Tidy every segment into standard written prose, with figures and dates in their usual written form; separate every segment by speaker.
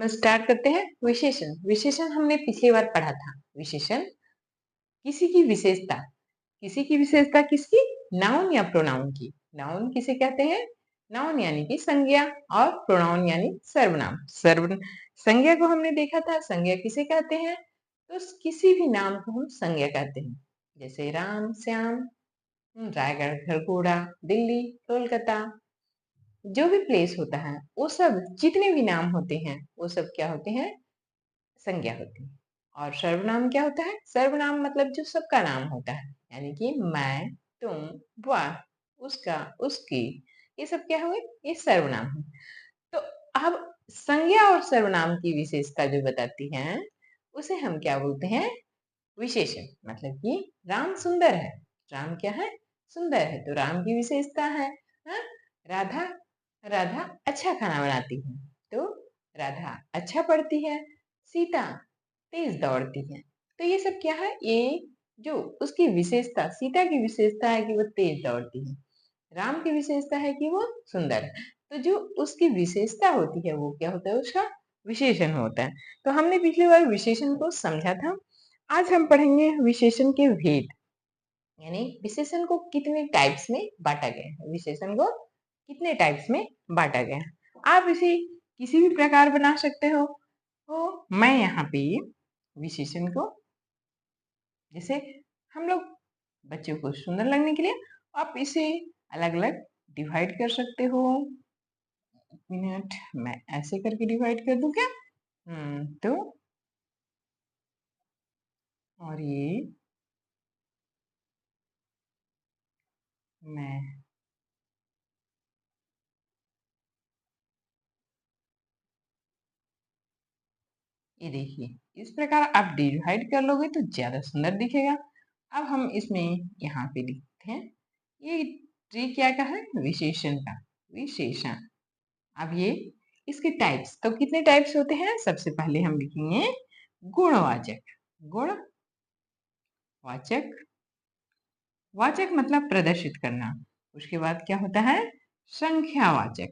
Speaker 1: हम स्टार्ट करते हैं विशेषण। विशेषण हमने पिछली बार पढ़ा था। विशेषण किसी की विशेषता, किसी की विशेषता किसकी? नाउन या प्रोनाउन की। नाउन किसे कहते हैं? नाउन यानी कि संज्ञा, और प्रोनाउन यानी सर्वनाम। संज्ञा को हमने देखा था, संज्ञा किसे कहते हैं? तो किसी भी नाम को हम संज्ञा कहते हैं, जैसे राम, श्याम, रायगढ़, खरगोड़ा, दिल्ली, कोलकाता। जो भी प्लेस होता है वो सब, जितने भी नाम होते हैं वो सब क्या होते हैं? संज्ञा होती है। और सर्वनाम क्या होता है? सर्वनाम मतलब जो सबका नाम होता है, यानी कि मैं, तुम, वह, उसका, उसकी, ये सब क्या हुए? ये सर्वनाम है। तो अब संज्ञा और सर्वनाम की विशेषता जो बताती है उसे हम क्या बोलते हैं? विशेषण। मतलब कि राम सुंदर है। राम क्या है? सुंदर है। तो राम की विशेषता है। हाँ? राधा, राधा अच्छा खाना बनाती है, तो राधा अच्छा पढ़ती है। सीता तेज दौड़ती है। तो ये सब क्या है? ये जो उसकी विशेषता, सीता की विशेषता है कि वो तेज दौड़ती है। राम की विशेषता है कि वो सुंदर है। तो जो उसकी विशेषता होती है वो क्या होता है? उसका विशेषण होता है। तो हमने पिछली बार विशेषण को समझा था। आज हम पढ़ेंगे विशेषण के भेद, यानी विशेषण को कितने टाइप्स में बांटा गया है। विशेषण को कितने टाइप्स में बांटा गया है। आप इसे किसी भी प्रकार बना सकते हो। तो मैं यहाँ पे विशेषण को, जैसे हम लोग बच्चों को सुंदर लगने के लिए आप इसे अलग अलग डिवाइड कर सकते हो। मिनट, मैं ऐसे करके डिवाइड कर दूं क्या? तो और मैं ये देखिए, इस प्रकार आप डिवाइड कर लोगे तो ज्यादा सुंदर दिखेगा। अब हम इसमें यहाँ पे लिखते हैं, ये ट्री क्या का है? विशेषण का। विशेषण। अब ये इसके टाइप्स, तो कितने टाइप्स होते हैं? सबसे पहले हम लिखेंगे गुणवाचक। गुणवाचक, वाचक मतलब प्रदर्शित करना। उसके बाद क्या होता है? संख्यावाचक।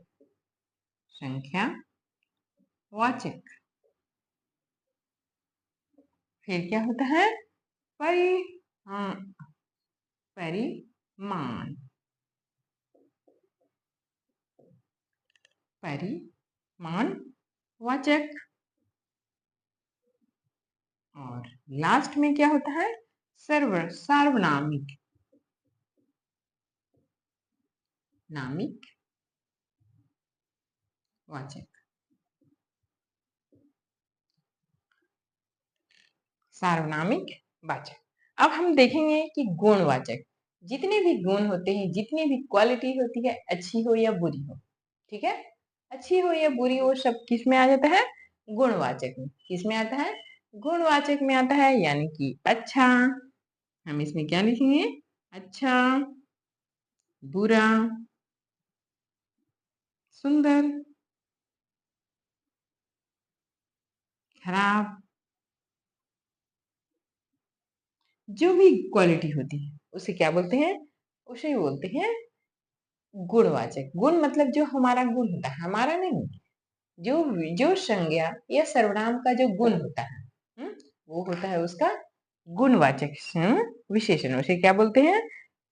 Speaker 1: संख्यावाचक। फिर क्या होता है? परि हाँ, परिमाण। परिमाण वाचक। और लास्ट में क्या होता है? सार्वनामिक। नामिक वाचक। सार्वनामिक वाचक। अब हम देखेंगे कि गुणवाचक। जितने भी गुण होते हैं, जितनी भी क्वालिटी होती है, अच्छी हो या बुरी हो, ठीक है, अच्छी हो या बुरी हो, सब किस में आ जाता है? गुणवाचक में। किस में आता है? गुणवाचक में आता है। यानी कि अच्छा, हम इसमें क्या लिखेंगे? अच्छा, बुरा, सुंदर, खराब, जो भी क्वालिटी होती है उसे क्या बोलते हैं? उसे बोलते हैं गुणवाचक। गुण मतलब जो हमारा गुण होता है, हमारा नहीं, जो जो संज्ञा या सर्वनाम का जो गुण होता है, वो होता है उसका गुणवाचक विशेषण। उसे क्या बोलते हैं?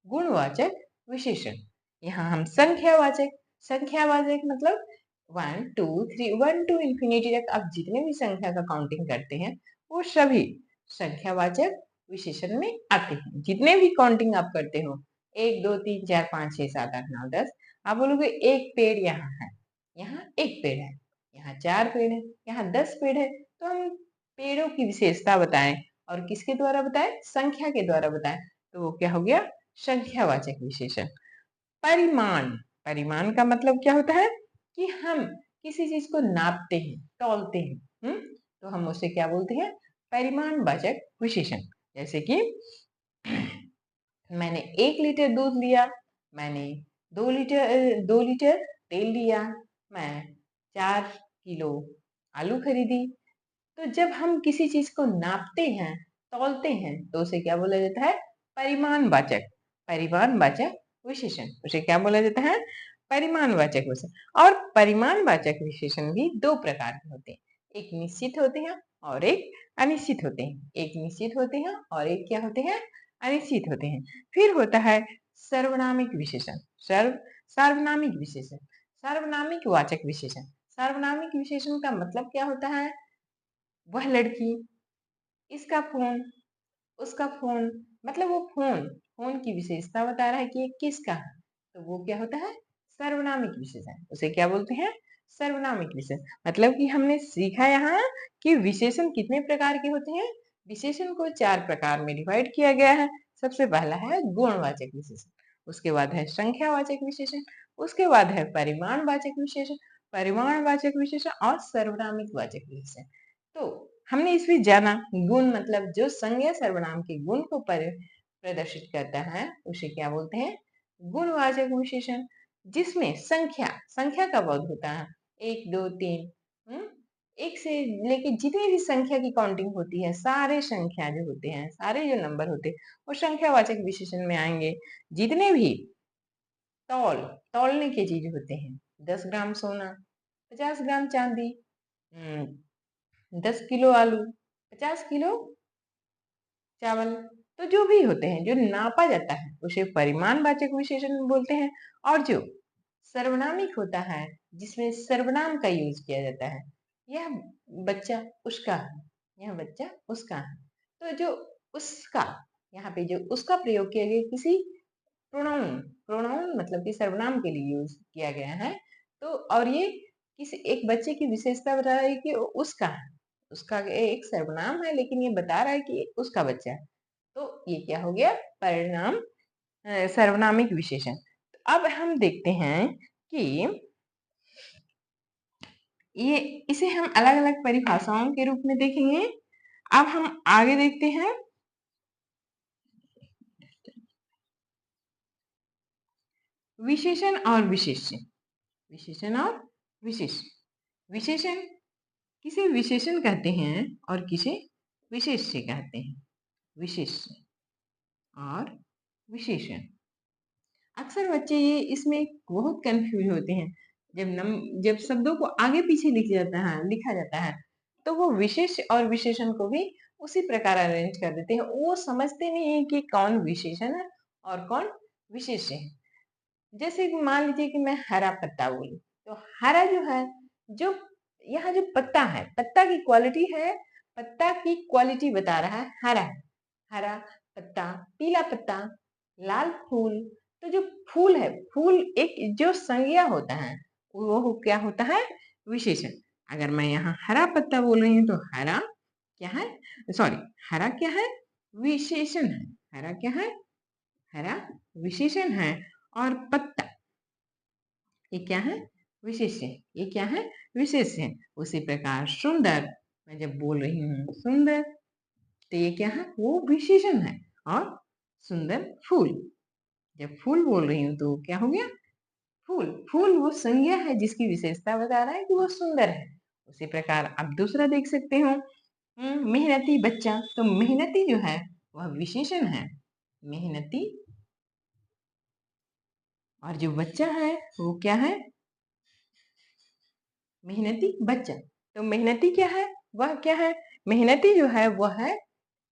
Speaker 1: गुणवाचक विशेषण। यहाँ हम संख्यावाचक। संख्यावाचक मतलब 1 2 3, 1 टू इंफिनिटी तक आप जितने भी संख्या का काउंटिंग करते हैं वो सभी संख्यावाचक विशेषण में आते हैं। जितने भी काउंटिंग आप करते हो, 1 2 3 4 5 6 7 8 9 10, आप बोलोगे एक पेड़ यहाँ है, यहाँ एक पेड़ है, यहाँ 4 पेड़ है, यहाँ 10 पेड़ है। तो हम पेड़ों की विशेषता बताएं, और किसके द्वारा बताएं? संख्या के द्वारा बताएं। तो वो क्या हो गया? संख्यावाचक विशेषण। परिमाण। परिमाण का मतलब क्या होता है? कि हम किसी चीज को नापते हैं, तौलते हैं, तो हम उसे क्या बोलते हैं? परिमाणवाचक विशेषण। जैसे कि मैंने 1 लीटर दूध लिया, मैंने 2 लीटर तेल लिया, मैं 4 किलो आलू खरीदी। तो जब हम किसी चीज को नापते हैं, तौलते हैं, तो उसे क्या बोला जाता है? परिमाणवाचक। परिमाणवाचक विशेषण। उसे क्या बोला जाता है? परिमाणवाचक विशेषण। और परिमाणवाचक विशेषण भी 2 प्रकार के होते हैं। एक निश्चित होते हैं और एक अनिश्चित होते हैं। एक निश्चित होते हैं और एक क्या होते हैं? अनिश्चित होते हैं। फिर होता है सर्वनामिक विशेषण। सार्वनामिक विशेषण, सार्वनामिक वाचक विशेषण। सार्वनामिक विशेषण का मतलब क्या होता है? वह लड़की, इसका फोन, उसका फोन, मतलब वो फोन, फोन की विशेषता बता रहा है कि ये किसका है, तो वो क्या होता है? सर्वनामिक विशेषण। उसे क्या बोलते हैं? सर्वनामिक विशेषण। मतलब कि हमने सीखा यहाँ कि विशेषण कितने प्रकार के होते हैं। विशेषण को 4 प्रकार में डिवाइड किया गया है। सबसे पहला है गुणवाचक विशेषण, उसके बाद है संख्यावाचक विशेषण, उसके बाद है परिमाणवाचक विशेषण, परिमाणवाचक विशेषण और सर्वनामिक वाचक विशेषण। तो हमने इसमें जाना गुण मतलब जो संज्ञा सर्वनाम के गुण को प्रदर्शित करता है उसे क्या बोलते हैं? गुणवाचक विशेषण। जिसमें संख्या, संख्या का बोध होता है 1 2 3, एक से लेके जितनी भी संख्या की काउंटिंग होती है, सारे संख्या जो होते हैं, सारे जो नंबर होते हैं वो संख्यावाचक विशेषण में आएंगे। जितने भी तौलने के चीज होते हैं, 10 ग्राम सोना, 50 ग्राम चांदी, 10 किलो आलू, 50 किलो चावल, तो जो भी होते हैं जो नापा जाता है उसे परिमाणवाचक विशेषण बोलते हैं। और जो सर्वनामिक होता है जिसमें सर्वनाम का यूज किया जाता है, यह बच्चा उसका है, यह बच्चा उसका है, तो जो उसका, यहाँ पे जो उसका प्रयोग किया गया किसी प्रोनाउन, प्रोनाउन मतलब कि सर्वनाम के लिए यूज किया गया है। तो और ये किसी एक बच्चे की विशेषता बता रहा है कि उसका है, उसका एक सर्वनाम है लेकिन ये बता रहा है कि उसका बच्चा है, तो ये क्या हो गया? परिणाम सर्वनामिक विशेषण। अब हम देखते हैं कि ये इसे हम अलग अलग परिभाषाओं के रूप में देखेंगे। अब हम आगे देखते हैं विशेषण और विशेष्य। विशेषण और विशेष्य। विशेषण किसे विशेषण कहते हैं और किसे विशेष्य कहते हैं। विशेष्य और विशेषण, अक्सर बच्चे ये इसमें बहुत कंफ्यूज होते हैं। जब शब्दों को आगे पीछे लिखा जाता है तो वो विशेष और विशेषण को भी उसी प्रकार अरेंज कर देते हैं। वो समझते नहीं है कि कौन विशेषण है और कौन विशेष्य है। जैसे कि मान लीजिए कि मैं हरा पत्ता बोलूं, तो हरा जो है, जो यहाँ जो पत्ता है, पत्ता की क्वालिटी है, पत्ता की क्वालिटी बता रहा है हरा, हरा पत्ता, पीला पत्ता, लाल फूल। तो जो फूल है, फूल एक जो संज्ञा होता है वो क्या होता है? विशेषण। अगर मैं यहाँ हरा पत्ता बोल रही हूँ तो हरा क्या है? सॉरी, हरा क्या है? विशेषण है। हरा क्या है? हरा विशेषण है। और पत्ता ये क्या है? विशेष्य। ये क्या है? विशेष्य। उसी प्रकार सुंदर, मैं जब बोल रही हूँ सुंदर, तो ये क्या है? वो विशेषण है। और सुंदर फूल, जब फूल बोल रही हूँ तो क्या हो गया? फूल। फूल वो संज्ञा है जिसकी विशेषता बता रहा है कि वो सुंदर है। उसी प्रकार आप दूसरा देख सकते हो, मेहनती बच्चा, तो मेहनती जो है वह विशेषण है। मेहनती, और जो बच्चा है वो क्या है? मेहनती बच्चा। तो मेहनती क्या है? वह क्या है? मेहनती जो है वह है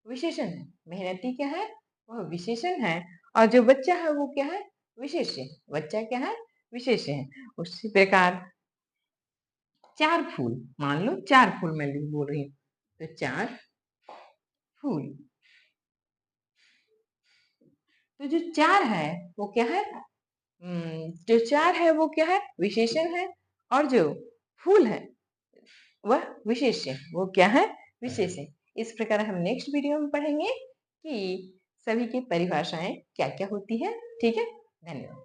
Speaker 1: विशेषण है। मेहनती क्या है? वह विशेषण है। और जो बच्चा है वो क्या है? विशेष्य। बच्चा क्या है? विशेष्य है। उसी प्रकार 4 फूल, मान लो 4 फूल मैं बोल रही हूँ, तो 4 फूल, तो जो 4 है वो क्या है? जो 4 है वो क्या है? विशेषण है। और जो फूल है वह विशेष्य, वो क्या है? विशेष्य। इस प्रकार हम नेक्स्ट वीडियो में पढ़ेंगे कि सभी की परिभाषाएं क्या क्या होती है। ठीक है, धन्यवाद।